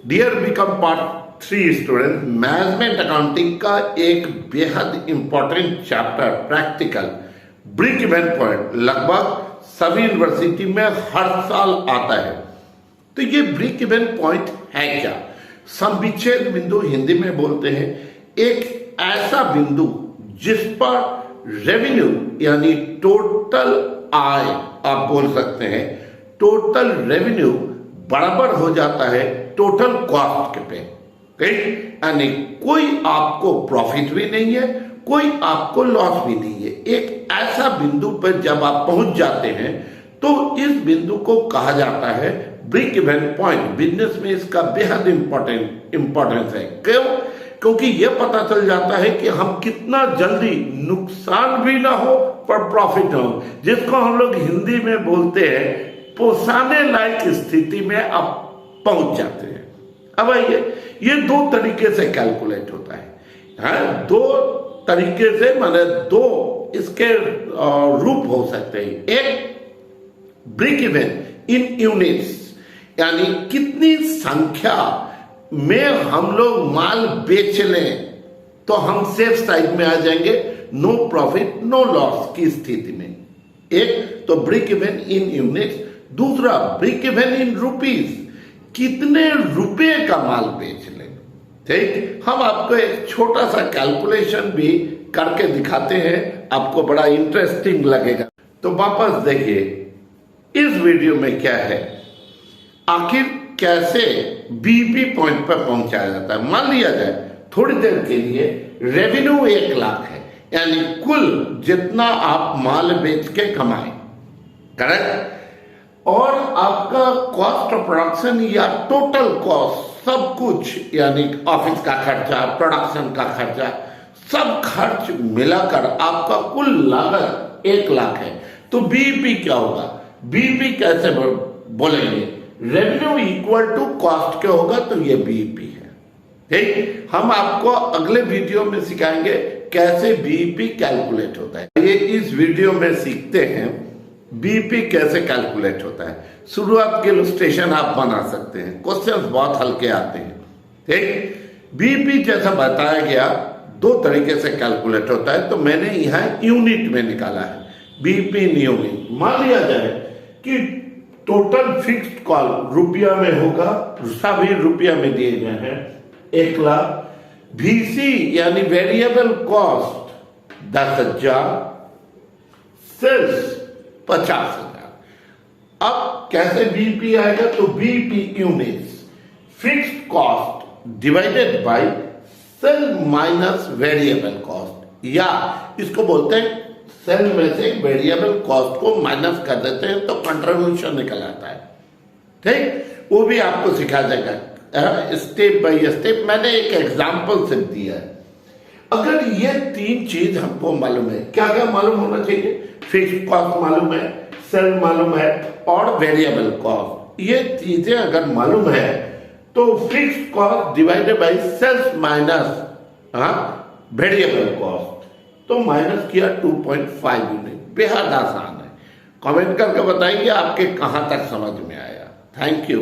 Dear BCom part 3 student, management accounting का एक बेहद important chapter practical break even point लगभग सभी यूनिवर्सिटी में हर साल आता है। तो ये ब्रेक इवन पॉइंट है क्या? संविच्छेद बिंदु हिंदी में बोलते हैं, एक ऐसा बिंदु जिस पर रेवेन्यू यानी टोटल आय आप बोल सकते हैं, टोटल रेवेन्यू बराबर हो जाता है टोटल कॉस्ट पे। यानी कोई आपको प्रॉफिट भी नहीं है, कोई आपको लॉस भी नहीं है। एक ऐसा बिंदु पर जब आप पहुंच जाते हैं तो इस बिंदु को कहा जाता है ब्रेक इवन पॉइंट। बिजनेस में इसका बेहद इंपॉर्टेंस है। क्यों? क्योंकि यह पता चल जाता है कि हम कितना जल्दी नुकसान भी ना हो पर प्रॉफिट हो, जिसको हम लोग हिंदी में बोलते हैं पोसाने लायक स्थिति में आप पहुंच जाते हैं। अब आइए, ये दो तरीके से कैलकुलेट होता है। दो तरीके से, माने दो इसके रूप हो सकते हैं। एक ब्रेक इवन इन यूनिट्स, यानी कितनी संख्या में हम लोग माल बेच लें तो हम सेफ साइड में आ जाएंगे, नो प्रॉफिट नो लॉस की स्थिति में। एक तो ब्रेक इवन इन यूनिट्स, दूसरा ब्रेक इवन इन रुपीज, कितने रुपए का माल बेच लें। ठीक, हम आपको एक छोटा सा कैलकुलेशन भी करके दिखाते हैं, आपको बड़ा इंटरेस्टिंग लगेगा। तो वापस देखिए इस वीडियो में क्या है, आखिर कैसे बीपी पॉइंट पर पहुंचाया जाता है। मान लिया जाए थोड़ी देर के लिए रेवेन्यू 1 लाख है, यानी कुल जितना आप माल बेच के कमाए, करेक्ट, और आपका कॉस्ट ऑफ प्रोडक्शन या टोटल कॉस्ट सब कुछ, यानी ऑफिस का खर्चा, प्रोडक्शन का खर्चा, सब खर्च मिलाकर आपका कुल लागत 1 लाख है। तो बीईपी क्या होगा? बीईपी कैसे बोलेंगे? रेवेन्यू इक्वल टू कॉस्ट क्या होगा, तो ये बीईपी है। ठीक, हम आपको अगले वीडियो में सिखाएंगे कैसे बीईपी कैलकुलेट होता है। ये इस वीडियो में सीखते हैं बीईपी कैसे कैलकुलेट होता है। शुरुआत के इलस्ट्रेशन आप बना सकते हैं, क्वेश्चंस बहुत हल्के आते हैं। ठीक, बीईपी जैसा बताया गया दो तरीके से कैलकुलेट होता है, तो मैंने यहाँ यूनिट में निकाला है बीईपी इन यूनिट। मान लिया जाए कि टोटल फिक्स्ड कॉस्ट रुपया में होगा, सभी रुपया में दिए गए हैं 1 लाख। वीसी यानी वेरिएबल कॉस्ट 10,000, सेल्स 50,000। अब कैसे बीईपी आएगा? तो BEP units fixed cost divided by sale minus variable cost, या इसको बोलते हैं सेल में से वेरिएबल कॉस्ट को माइनस कर देते हैं तो कंट्रीब्यूशन निकल आता है। ठीक, वो भी आपको सिखा जाएगा स्टेप बाय स्टेप। मैंने एक एग्जांपल से दिया है। अगर ये 3 चीज हमको मालूम है, क्या क्या मालूम होना चाहिए? फिक्स्ड कॉस्ट मालूम है, सेल मालूम है और वेरिएबल कॉस्ट। ये चीजें अगर मालूम है तो fixed cost divided by sales minus variable cost, तो माइनस किया 2.5 यूनिट। बेहद आसान है। कमेंट करके बताइए आपके कहां तक समझ में आया। Thank you.